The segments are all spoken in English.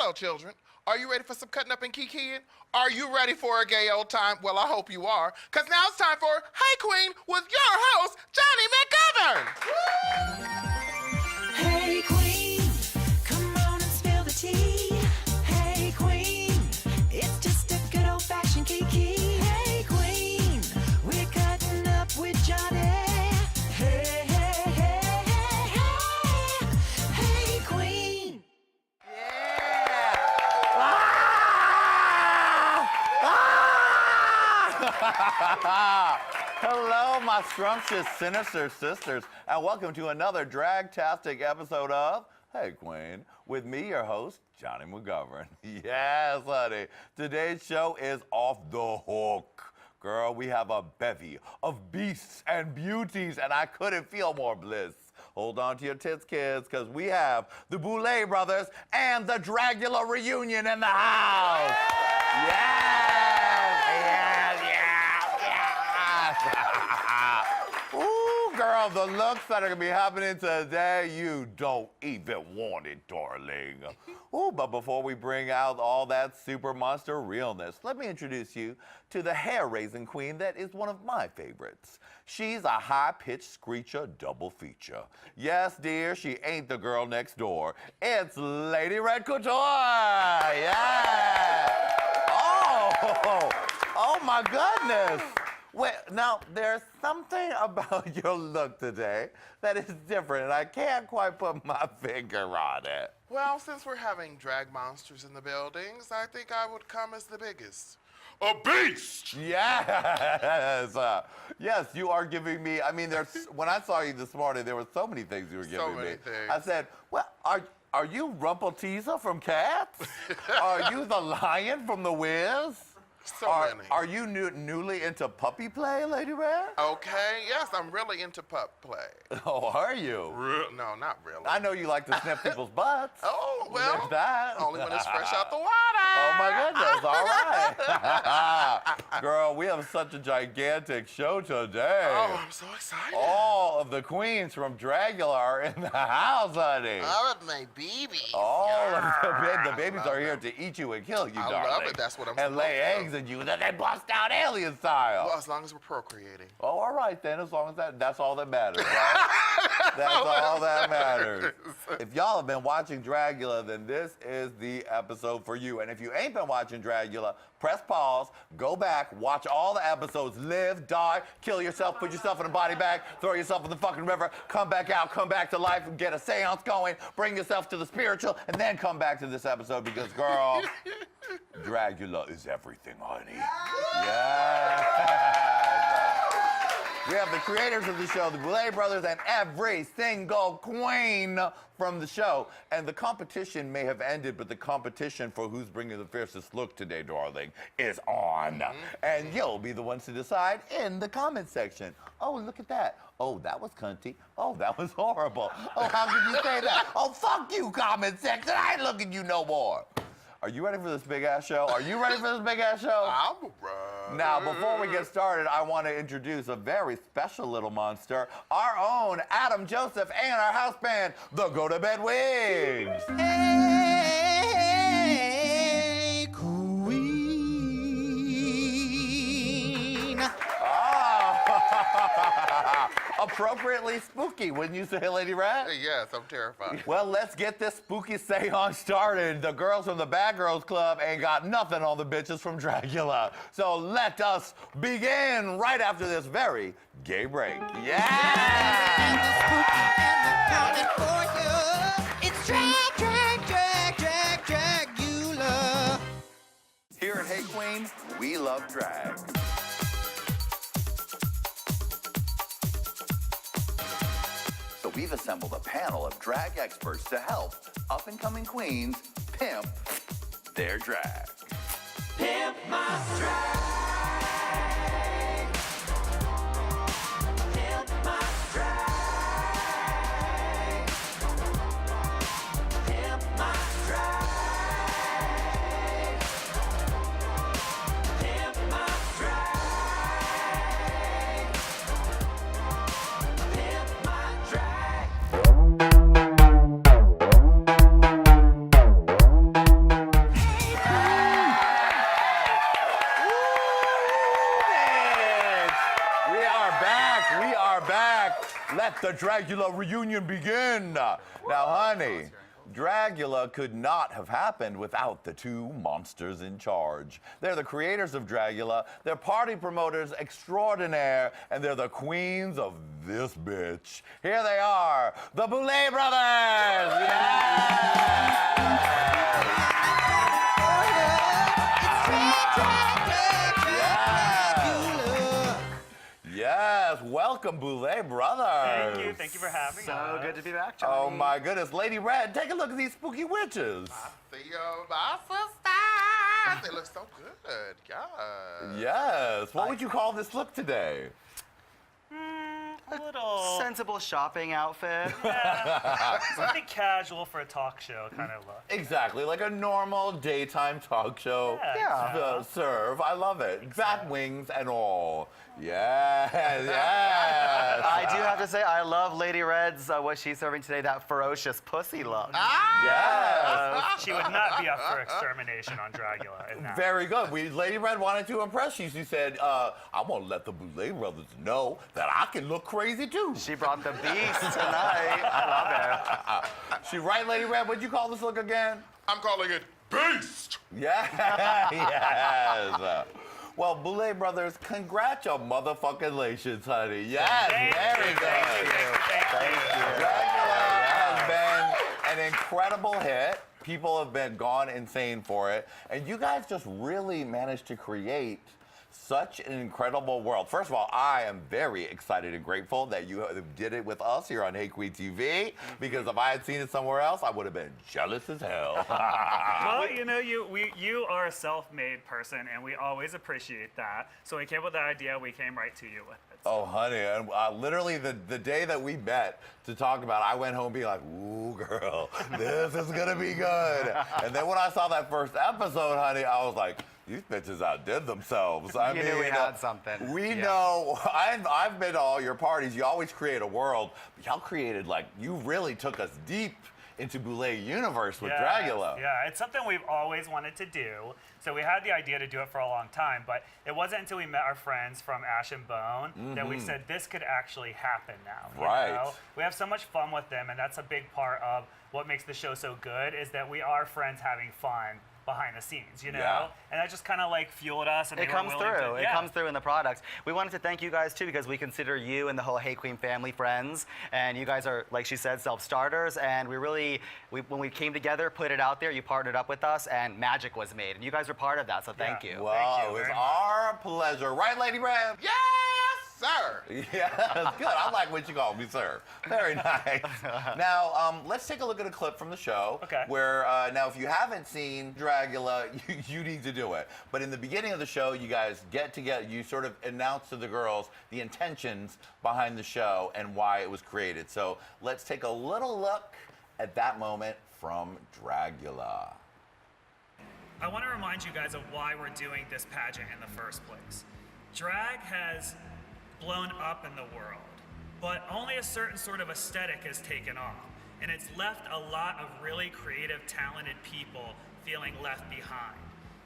Hello, children. Are you ready for some cutting up and kikiing? Are you ready for a gay old time? Well, I hope you are, because now it's time for Hey Queen with your host, Johnny McGovern. Hey Queen, come on and spill the tea. Hey Queen, it's just a good old-fashioned kiki. Hey Queen, we're cutting up with Johnny. Hey, hey, hey, hey, hey. Hey Queen. Hello, my scrumptious sinister sisters, and welcome to another drag-tastic episode of Hey Queen, with me, your host, Johnny McGovern. Yes, honey, today's show is off the hook. Girl, we have a bevy of beasts and beauties, and I couldn't feel more bliss. Hold on to your tits, kids, because we have the Boulet brothers and the Dragula reunion in the house. Yes, yes, yes, yes. Ooh, girl, the looks that are going to be happening today, you don't even want it, darling. Ooh, but before we bring out all that super monster realness, let me introduce you to the hair-raising queen that is one of my favorites. She's a high-pitched screecher double feature. Yes, dear, she ain't the girl next door. It's Lady Red Couture. Yeah. Oh my goodness. Wait, now, there's something about your look today that is different, and I can't quite put my finger on it. Well, since we're having drag monsters in the buildings, I think I would come as the biggest. A beast! Yes. Yes, you are giving me, I mean, when I saw you this morning, there were so many things you were giving me. So many things. I said, well, are you Rumpelteazer from Cats? Are you the lion from The Wiz? So many. Are you newly into puppy play, Lady Red? Okay, yes, I'm really into pup play. Oh, are you? No, not really. I know you like to sniff people's butts. Oh, well, There's that. only when it's fresh out the water. Oh my goodness, all right. Girl, we have such a gigantic show today. Oh, I'm so excited. All of the queens from Dragula are in the house, honey. All of my babies. All Yeah. of the babies are here to eat you and kill you, I darling. love it. That's what I'm And lay supposed to eggs in you, and then they bust out alien style. Well, as long as we're procreating. Oh, all right then, as long as that's all that matters, right? That's all that matters. If y'all have been watching Dragula, then this is the episode for you. And if you ain't been watching Dragula, press pause, go back, watch all the episodes, live, die, kill yourself, put yourself in a body bag, throw yourself in the fucking river, come back out, come back to life, and get a seance going, bring yourself to the spiritual, and then come back to this episode because, girl, Dragula is everything, honey. Yeah. We have the creators of the show, the Boulet brothers, and every single queen from the show. And the competition may have ended, but the competition for who's bringing the fiercest look today, darling, is on. And you'll be the ones to decide in the comment section. Oh, look at that. Oh, that was cunty. Oh, that was horrible. Oh, how could you say that? Oh, fuck you, comment section. I ain't looking at you no more. Are you ready for this big-ass show? Are you ready for this big-ass show? I'm ready. Now, before we get started, I want to introduce a very special little monster, our own Adam Joseph and our house band, the Go to Bed Wigs. Hey Queen. Oh. Appropriately spooky, wouldn't you say, Lady Rat? Yes, I'm terrified. Well, let's get this spooky seance started. The girls from the Bad Girls Club ain't got nothing on the bitches from Dragula. So let us begin right after this very gay break. Yeah! It's Dragula. Here at Hey Queen, we love drag. So we've assembled a panel of drag experts to help up-and-coming queens pimp their drag. Pimp my drag. Pimp my drag. Pimp my drag. Pimp my drag. Pimp my drag. Let the Dragula reunion begin. Now, honey, Dragula could not have happened without the two monsters in charge. They're the creators of Dragula, they're party promoters extraordinaire, and they're the queens of this bitch. Here they are, the Boulet brothers! Yes, welcome, Boulet brothers. Thank you for having us. So good to be back, Johnny. Oh my goodness, Lady Red, take a look at these spooky witches. See you, my sisters. They look so good. God. Yes, what would you call this look today? A little Sensible shopping outfit. something casual for a talk show kind of look. Exactly, like a normal daytime talk show. Yeah. Serve, I love it. Bat wings and all. Yes, yes. I do have to say, I love Lady Red's, what she's serving today, that ferocious pussy look. Yes. She would not be up for extermination on Dragula. In that. Very good. Lady Red wanted to impress you. She said, I want to let the Boulet brothers know that I can look crazy too. She brought the beast tonight. I love it. She right, Lady Red? What'd you call this look again? I'm calling it Beast. Yeah, yes. Well, Boulet brothers, congratulations, honey. Yes, very good. Thank you. Dragula has been an incredible hit. People have been gone insane for it. And you guys just really managed to create such an incredible world. First of all, I am very excited and grateful that you did it with us here on Hey Queen TV, because if I had seen it somewhere else, I would have been jealous as hell. Well, you know, you are a self-made person, and we always appreciate that. So we came up with the idea. We came right to you with it. Oh, honey, and literally the day that we met to talk about it, I went home being like, ooh, girl, this is gonna be good. And then when I saw that first episode, honey, I was like, these bitches outdid themselves. I You mean, knew we had something. We Yeah. know, I've been to all your parties. You always create a world, but y'all created, like, you really took us deep into Boulet universe with Dragula. Yeah, it's something we've always wanted to do. So we had the idea to do it for a long time, but it wasn't until we met our friends from Ash and Bone that we said this could actually happen now. You Right. know? We have so much fun with them, and that's a big part of what makes the show so good is that we are friends having fun behind the scenes, you know? Yeah. And that just kind of like fueled us. And It we were comes willing through. To, It comes through in the products. We wanted to thank you guys too, because we consider you and the whole Hey Queen family friends, and you guys are, like she said, self-starters. And we really, when we came together, put it out there, you partnered up with us, and magic was made. And you guys were part of that, so thank Yeah. you. Well, Thank you it was very much. our pleasure. Right, Lady Red? Yes, sir. Yeah, good. I like what you call me, sir. Very nice. Now, let's take a look at a clip from the show. Okay. Where, now, if you haven't seen Dragula, you need to do it. But in the beginning of the show, you guys get together, you sort of announce to the girls the intentions behind the show and why it was created. So let's take a little look at that moment from Dragula. I want to remind you guys of why we're doing this pageant in the first place. Drag has blown up in the world, but only a certain sort of aesthetic has taken off, and it's left a lot of really creative, talented people feeling left behind.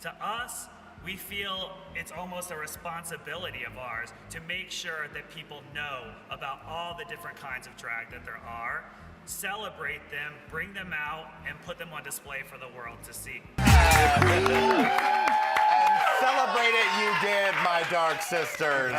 To us, we feel it's almost a responsibility of ours to make sure that people know about all the different kinds of drag that there are, celebrate them, bring them out, and put them on display for the world to see. Celebrate it, you did, my dark sisters.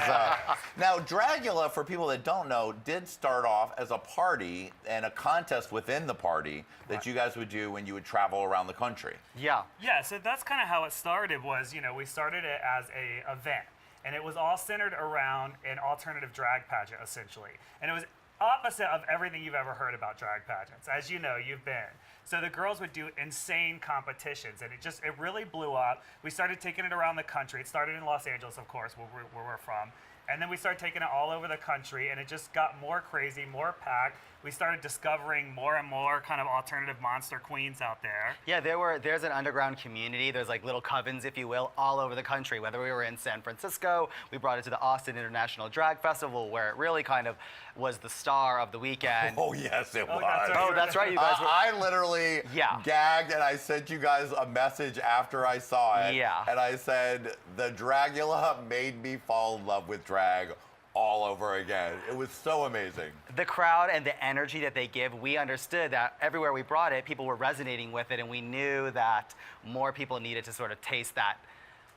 Now, Dragula, for people that don't know, did start off as a party and a contest within the party that you guys would do when you would travel around the country. Yeah. Yeah, so that's kind of how it started was, you know, we started it as a event, and it was all centered around an alternative drag pageant, essentially. And it was opposite of everything you've ever heard about drag pageants. As you know, you've been. So the girls would do insane competitions, and it really blew up. We started taking it around the country. It started in Los Angeles, of course, where we're from. And then we started taking it all over the country, and it just got more crazy, more packed. We started discovering more and more kind of alternative monster queens out there. Yeah, there's an underground community. There's like little covens, if you will, all over the country. Whether we were in San Francisco, we brought it to the Austin International Drag Festival, where it really kind of was the star of the weekend. Oh, yes, it was. that's right. Oh, that's right, you guys were. I literally Yeah. gagged, and I sent you guys a message after I saw it. Yeah. And I said, the Dragula made me fall in love with drag all over again. It was so amazing. The crowd and the energy that they give, we understood that everywhere we brought it, people were resonating with it, and we knew that more people needed to sort of taste that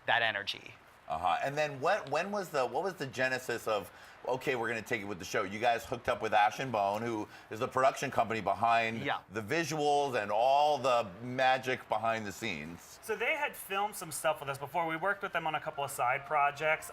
energy. And then what was the genesis of, okay, we're going to take it with the show? You guys hooked up with Ash and Bone, who is the production company behind the visuals and all the magic behind the scenes. So they had filmed some stuff with us before. We worked with them on a couple of side projects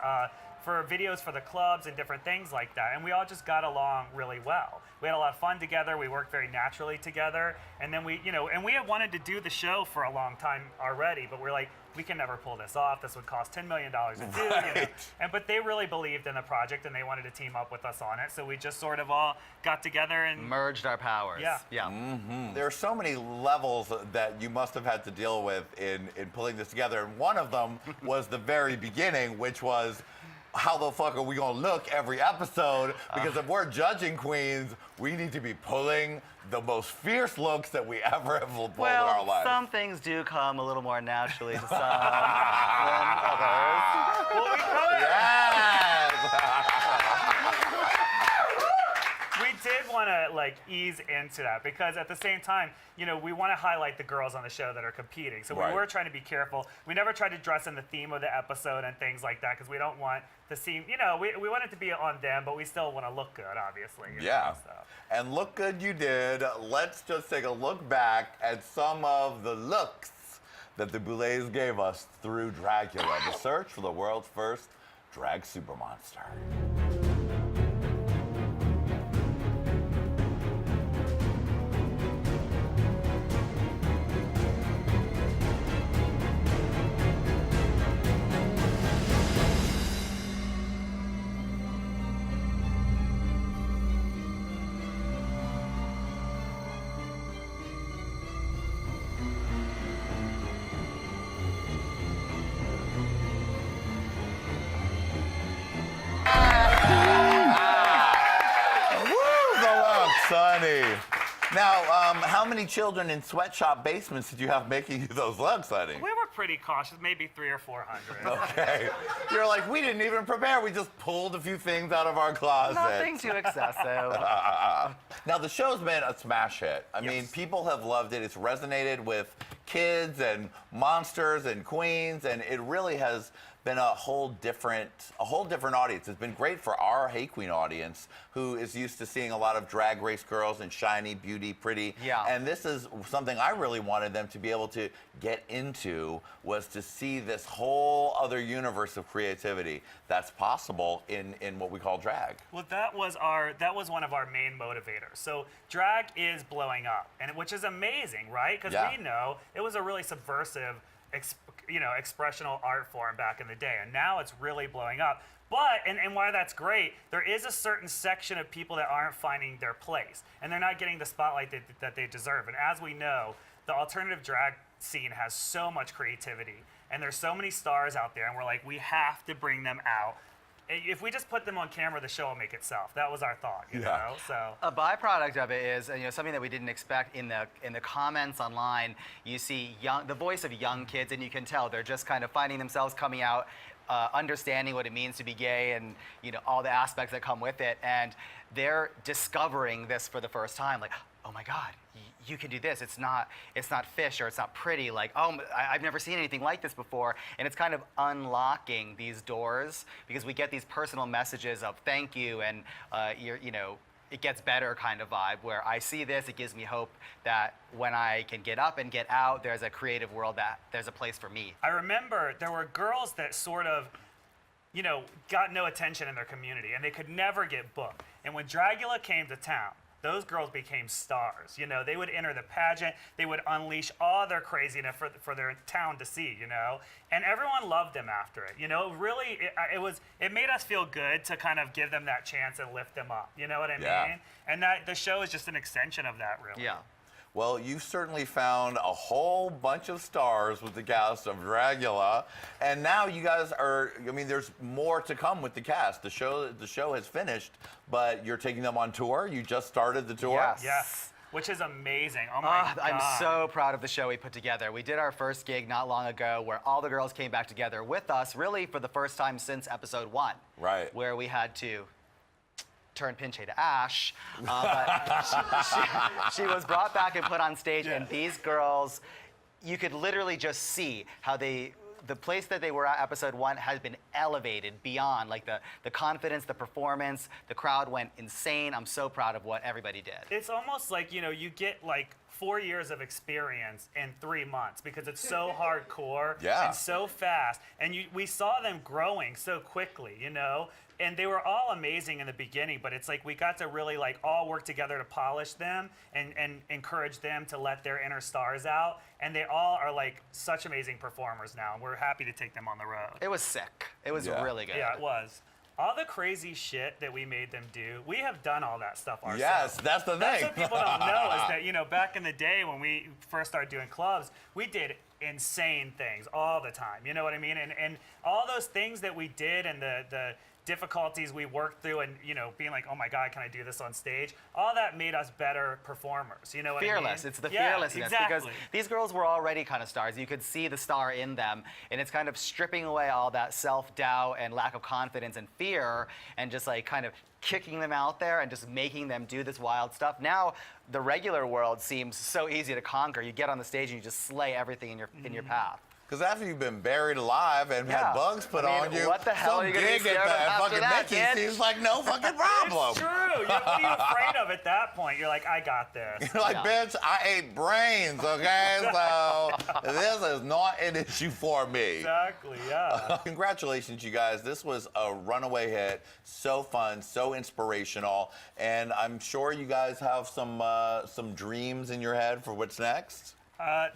for videos for the clubs and different things like that. And we all just got along really well. We had a lot of fun together. We worked very naturally together. And then we had wanted to do the show for a long time already, but we're like, we can never pull this off. This would cost $10 million to do. Right. But they really believed in the project and they wanted to team up with us on it. So we just sort of all got together and merged our powers. Yeah. There are so many levels that you must have had to deal with in pulling this together. And one of them was the very beginning, which was, how the fuck are we gonna look every episode? Because if we're judging queens, we need to be pulling the most fierce looks that we ever have pulled in our lives. Some things do come a little more naturally to some than others. Well, Yes! we did want to like ease into that because at the same time, we want to highlight the girls on the show that are competing. So Right. we were trying to be careful. We never tried to dress in the theme of the episode and things like that because we don't want to seem, we want it to be on them, but we still want to look good, obviously. Yeah. So. And look good you did. Let's just take a look back at some of the looks that the Boulets gave us through Dragula, the search for the world's first drag supermonster. Sonny. Now, how many children in sweatshop basements did you have making you those looks, honey? We were pretty cautious, maybe 300 or 400. Okay. You're like, we didn't even prepare. We just pulled a few things out of our closet. Nothing too excessive. Now, the show's been a smash hit. I mean, people have loved it. It's resonated with kids and monsters and queens, and it really has been a whole different audience. It's been great for our Hey Queen audience, who is used to seeing a lot of drag race girls and shiny, beauty, pretty. Yeah. And this is something I really wanted them to be able to get into, was to see this whole other universe of creativity that's possible in what we call drag. Well, that was one of our main motivators. So drag is blowing up, which is amazing, right? Because we know it was a really subversive expressional art form back in the day, and now it's really blowing up. But, and why that's great, there is a certain section of people that aren't finding their place, and they're not getting the spotlight that they deserve. And as we know, the alternative drag scene has so much creativity, and there's so many stars out there, and we're like, we have to bring them out. If we just put them on camera, the show will make itself. That was our thought, you know? So a byproduct of it is, something that we didn't expect in the comments online. You see the voice of young kids, and you can tell they're just kind of finding themselves coming out, understanding what it means to be gay, and all the aspects that come with it, and they're discovering this for the first time. Like, oh my God, you can do this. It's not fish, or it's not pretty. Like, oh, I've never seen anything like this before. And it's kind of unlocking these doors, because we get these personal messages of thank you, and it gets better kind of vibe, where I see this, it gives me hope that when I can get up and get out, there's a creative world, that there's a place for me. I remember there were girls that sort of, got no attention in their community, and they could never get booked. And when Dragula came to town, those girls became stars. They would enter the pageant. They would unleash all their craziness for their town to see, And everyone loved them after it. Really, it made us feel good to kind of give them that chance and lift them up. You know what I mean? And that the show is just an extension of that, really. Yeah. Well, you certainly found a whole bunch of stars with the cast of Dragula, and now you guys are, there's more to come with the cast. The show has finished, but you're taking them on tour. You just started the tour? Yes. Yes. Which is amazing. Oh my God. I'm so proud of the show we put together. We did our first gig not long ago, where all the girls came back together with us, really for the first time since episode 1. Right. Where we had to turned Pinche to ash. But she was brought back and put on stage, and these girls, you could literally just see how the place that they were at episode 1 has been elevated beyond, like the confidence, the performance, the crowd went insane. I'm so proud of what everybody did. It's almost like, you know, you get like 4 years of experience in 3 months because it's so hardcore and so fast. And we saw them growing so quickly, you know? And they were all amazing in the beginning, but it's like we got to really like all work together to polish them and encourage them to let their inner stars out. And they all are like such amazing performers now. And we're happy to take them on the road. It was sick. It was really good. Yeah, it was. All the crazy shit that we made them do, we have done all that stuff ourselves. Yes, that's the thing. That's what people don't know is that, you know, back in the day when we first started doing clubs, we did insane things all the time. You know what I mean? And all those things that we did and the difficulties we worked through and, you know, being like, oh my God, can I do this on stage? All that made us better performers. You know what I mean? Fearless. It's the fearlessness. Exactly. Because these girls were already kind of stars. You could see the star in them. And it's kind of stripping away all that self-doubt and lack of confidence and fear and just like kind of kicking them out there and just making them do this wild stuff. Now, the regular world seems so easy to conquer. You get on the stage and you just slay everything in your path. Because after you've been buried alive and had bugs put on you, what the hell some are you gonna be gig scared at of that after fucking that, Mickey kid? seems like no fucking problem. It's true. What are you afraid of at that point? You're like, I got this. You're like, bitch, I ate brains, okay? So this is not an issue for me. Exactly, yeah. Congratulations, you guys. This was a runaway hit. So fun, so inspirational. And I'm sure you guys have some dreams in your head for what's next.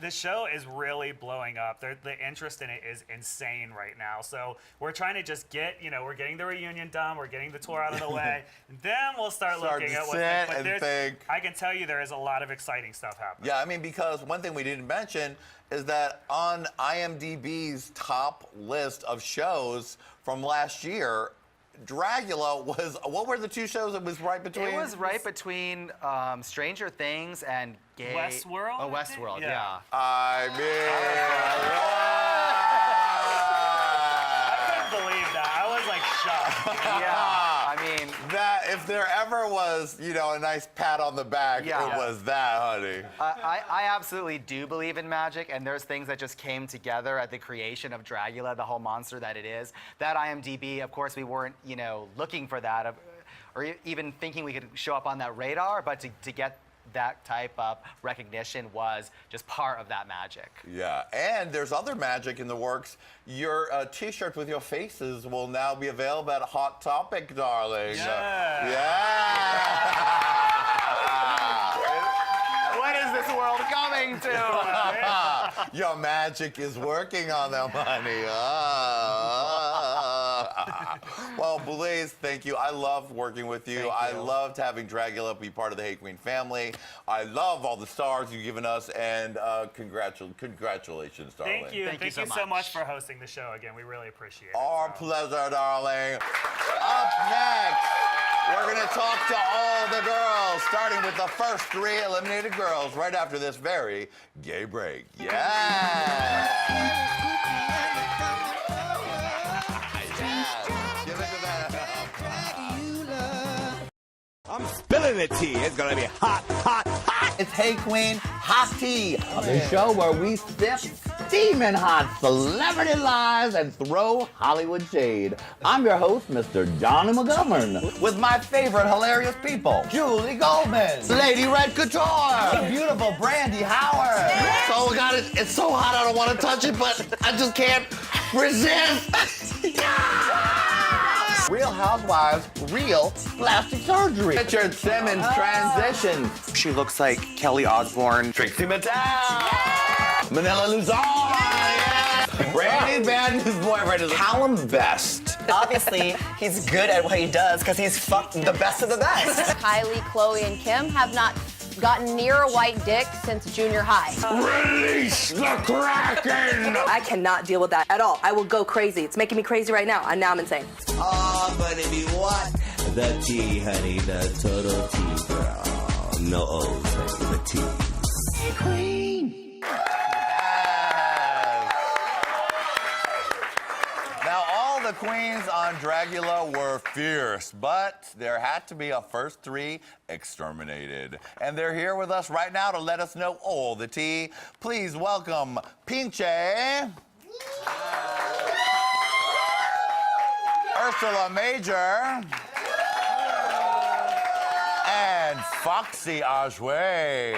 The show is really blowing up. The interest in it is insane right now. So we're trying to just get, you know, we're getting the reunion done, we're getting the tour out of the way, and then we'll start looking to at what's sit next. But and think. I can tell you there is a lot of exciting stuff happening. Yeah, I mean, because one thing we didn't mention is that on IMDb's top list of shows from last year, Dragula was, what were the 2 shows it was right between? It was right between Stranger Things and Gay... Westworld, Oh, I think? Westworld, Yeah. yeah. I I couldn't believe that. I was like shocked. Yeah, I mean... that, if there ever was, you know, a nice pat on the back, Yeah. it was that, honey. I absolutely do believe in magic, and there's things that just came together at the creation of Dragula, the whole monster that it is. That IMDb, of course, we weren't, you know, looking for that, or even thinking we could show up on that radar, but to get that type of recognition was just part of that magic. Yeah, and there's other magic in the works. Your T-shirt with your faces will now be available at Hot Topic, darling. What is this world coming to? Your magic is working on them, honey. Well, Boulet, thank you. I loved working with you. I loved having Dragula be part of the Hey Queen family. I love all the stars you've given us, and congratulations, darling. Thank you. Thank you Thank so you so much much for hosting the show again. We really appreciate it. Our pleasure, darling. Up next, we're going to talk to all the girls, starting with the first 3 eliminated girls right after this very gay break. Yeah! Give it to that. I'm spilling the tea. It's gonna be hot, hot, hot. It's Hey Queen Hot Tea, the show where we sip steaming hot celebrity lives and throw Hollywood shade. I'm your host, Mr. Johnny McGovern, with my favorite hilarious people, Julie Goldman, Lady Red Couture, the beautiful Brandy Howard. Oh God, it's so hot I don't want to touch it, but I just can't resist. Real Housewives, real plastic surgery. Richard Simmons transition. She looks like Kelly Osbourne. Trixie Mattel. Manila Luzon. Brandy's bad news boyfriend is Callum Best. Obviously, he's good at what he does because he's fucked the best of the best. Kylie, Chloe, and Kim have not gotten near a white dick since junior high. Release the Kraken! I cannot deal with that at all. I will go crazy. It's making me crazy right now, and now I'm insane. Oh, but if you want the tea, honey, the total tea, girl. No O's, honey, the tea. Hey, Queen! Now, all the queens on Dragula were fierce, but there had to be a first three exterminated. And they're here with us right now to let us know all the tea. Please welcome Pinche, Ursula Major, and Foxy Ajwe.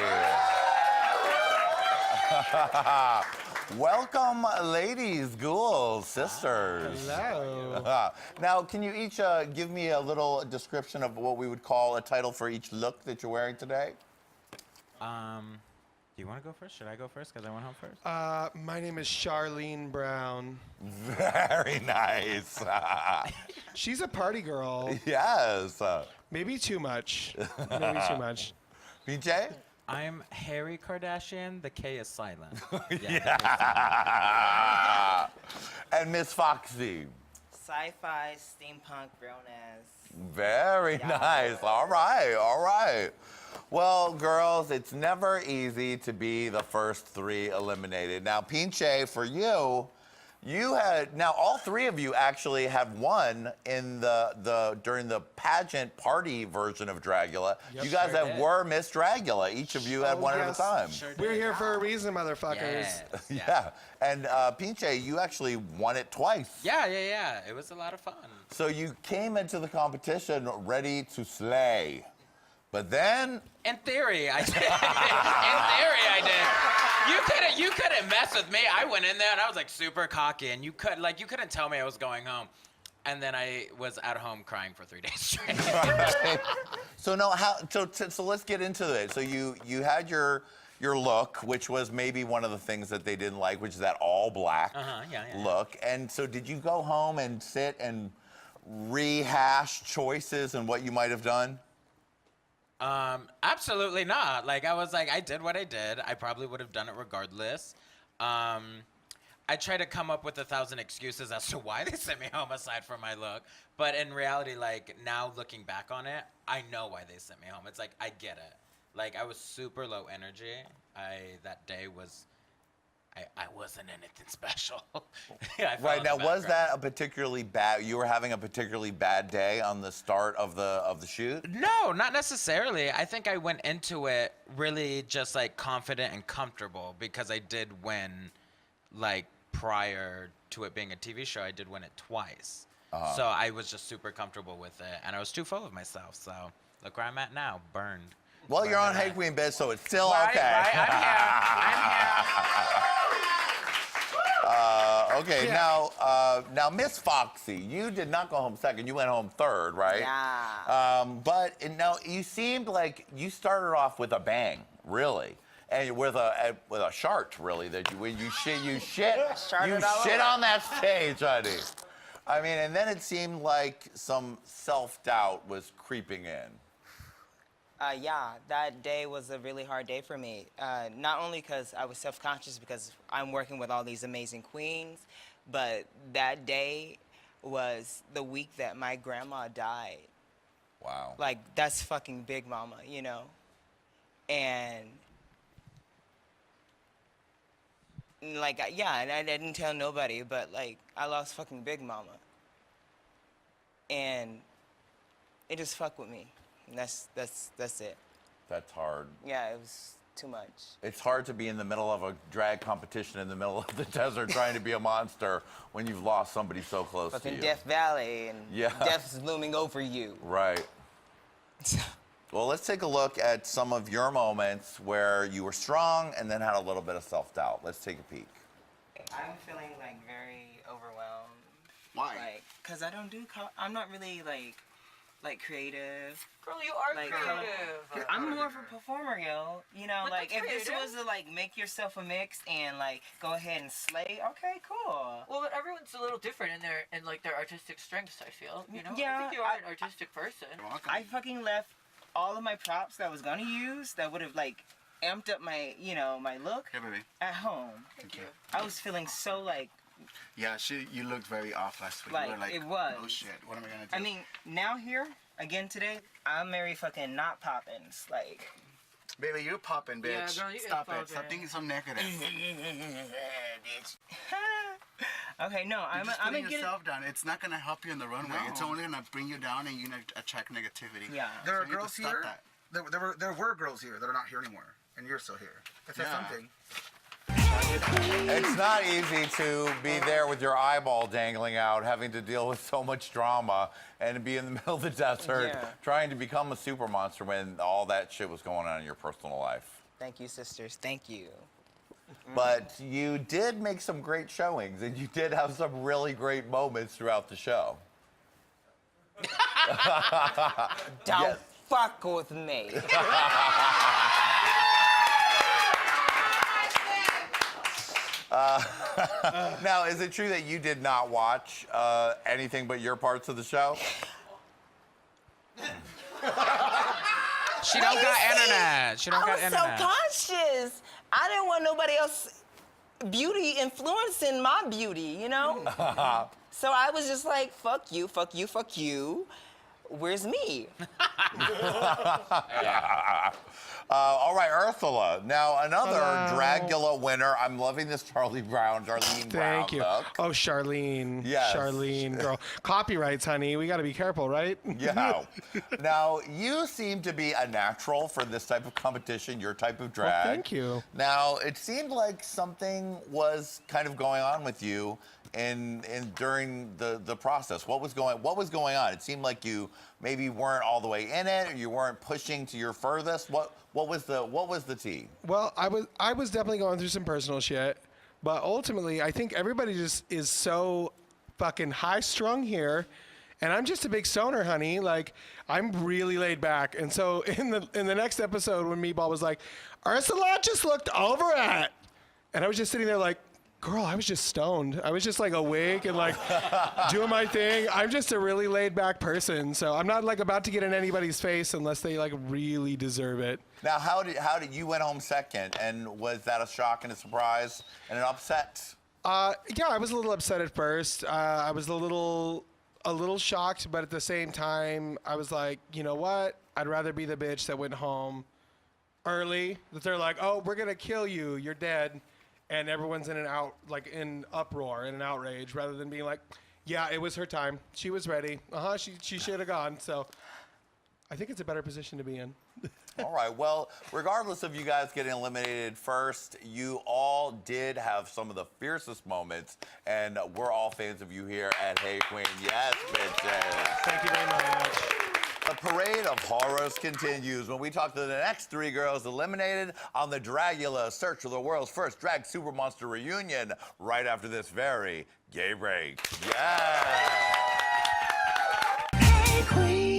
Welcome, ladies, ghouls, sisters. Hello. Now, can you each give me a little description of what we would call a title for each look that you're wearing today? Do you want to go first? Should I go first? Because I went home first. My name is Charlene Brown. Very nice. She's a party girl. Yes. Maybe too much. Maybe too much. PJ? I'm Harry Kardashian. The K is silent. Yeah. And Miss Foxy. Sci-fi, steampunk, realness. Very nice. All right, all right. Well, girls, it's never easy to be the first three eliminated. Now, Pinche, for you, now all three of you actually have won in during the pageant party version of Dragula. Yep, you guys sure were Miss Dragula. Each of you had one at a time. We're here for a reason, motherfuckers. Yeah. And Pinche, you actually won it twice. Yeah. It was a lot of fun. So you came into the competition ready to slay. But then... In theory, I did. You couldn't mess with me. I went in there and I was like super cocky, and you couldn't tell me I was going home. And then I was at home crying for 3 days straight. So no, so let's get into it. So you had your look, which was maybe one of the things that they didn't like, which is that all black look. And so did you go home and sit and rehash choices and what you might have done? Absolutely not. Like, I did what I did. I probably would have done it regardless. I tried to come up with 1,000 excuses as to why they sent me home aside from my look. But in reality, like, now looking back on it, I know why they sent me home. It's like, I get it. Like, I was super low energy. That day was... I wasn't anything special. Right, now was that a particularly bad, you were having a particularly bad day on the start of the shoot? No, not necessarily. I think I went into it really just like confident and comfortable because I did win, like prior to it being a TV show, I did win it twice. So I was just super comfortable with it and I was too full of myself. So look where I'm at now, burned. Well, you're on Hey Queen bed, so it's still okay. Right, I'm here. Okay, now Miss Foxy, you did not go home second. You went home third, right? Yeah. But now you seemed like you started off with a bang, really, and with a shart, really. That you shit on that stage, honey. I mean, and then it seemed like some self-doubt was creeping in. Yeah, that day was a really hard day for me. Not only because I was self-conscious because I'm working with all these amazing queens, but that day was the week that my grandma died. Wow. Like, that's fucking big mama, you know? And, like, yeah, and I didn't tell nobody, but, like, I lost fucking big mama. And it just fucked with me. And that's it. That's hard. Yeah, it was too much. It's hard to be in the middle of a drag competition in the middle of the desert trying to be a monster when you've lost somebody so close to you. Fucking Death Valley and death's looming over you. Right. Well, let's take a look at some of your moments where you were strong and then had a little bit of self-doubt. Let's take a peek. I'm feeling like very overwhelmed. Why? Like, cause I don't do. I'm not really like creative. Girl, you are like, creative. I'm more of a performer, yo. You know, But like that's if this creative. was to like make yourself a mix and like go ahead and slay, okay, cool. Well, but everyone's a little different in their artistic strengths. I feel, you know. Yeah, I think you are an artistic person. I fucking left all of my props that I was gonna use that would have like amped up my, you know, my look at home. Thank you. I was feeling so like. Yeah, you looked very off last week. Like, you were like, it was. oh shit, what am I gonna do? I mean, now here, again today, I'm very fucking not poppins. Like, baby, you popping, bitch. Yeah, girl, you Stop is it. Stop poppin'. thinking so negative. bitch. Okay, no, You're I'm just gonna putting get it. yourself down. It's not gonna help you in the runway. It's No. only gonna bring you down and you're gonna attract negativity. Yeah. There are So you need to girls stop here. that. There were girls here that are not here anymore, and you're still here. It says Yeah. something. It's not easy to be there with your eyeball dangling out, having to deal with so much drama, and be in the middle of the desert, Yeah. trying to become a super monster when all that shit was going on in your personal life. Thank you, sisters. Thank you. But you did make some great showings, and you did have some really great moments throughout the show. Don't Yes. fuck with me. Now, is it true that you did not watch anything but your parts of the show? She don't got internet. She don't I got was internet. so conscious. I didn't want nobody else beauty influencing my beauty, you know? So I was just like, fuck you, fuck you, fuck you. Where's me? All right, Ursula. Now, another Dragula winner. I'm loving this Charlie Brown, Charlene Brown Thank you. look. Oh, Charlene. Yes. Charlene, girl. Copyrights, honey. We got to be careful, right? Yeah. Now, you seem to be a natural for this type of competition, your type of drag. Well, thank you. Now, it seemed like something was kind of going on with you during the process. What was going on? It seemed like you maybe weren't all the way in it, or you weren't pushing to your furthest. What was the tea? Well, I was definitely going through some personal shit, but ultimately, I think everybody just is so fucking high strung here, and I'm just a big stoner, honey. Like, I'm really laid back, and so in the next episode when Meatball was like, Ursula just looked over it, and I was just sitting there like, girl, I was just stoned. I was just like awake and like doing my thing. I'm just a really laid back person, so I'm not like about to get in anybody's face unless they like really deserve it. Now, how did you went home second, and was that a shock and a surprise and an upset? Yeah, I was a little upset at first. I was a little shocked, but at the same time, I was like, you know what? I'd rather be the bitch that went home early. That they're like, oh, we're gonna kill you. You're dead. And everyone's in an uproar and an outrage, rather than being like, yeah, it was her time. She was ready. She should have gone. So I think it's a better position to be in. All right. Well, regardless of you guys getting eliminated first, you all did have some of the fiercest moments, and we're all fans of you here at Hey Queen. Yes, bitches. Thank you very much. The parade of horrors continues when we talk to the next three girls eliminated on the Dragula Search for the World's First Drag Super Monster Reunion right after this very gay break. Yeah. Hey, Queen.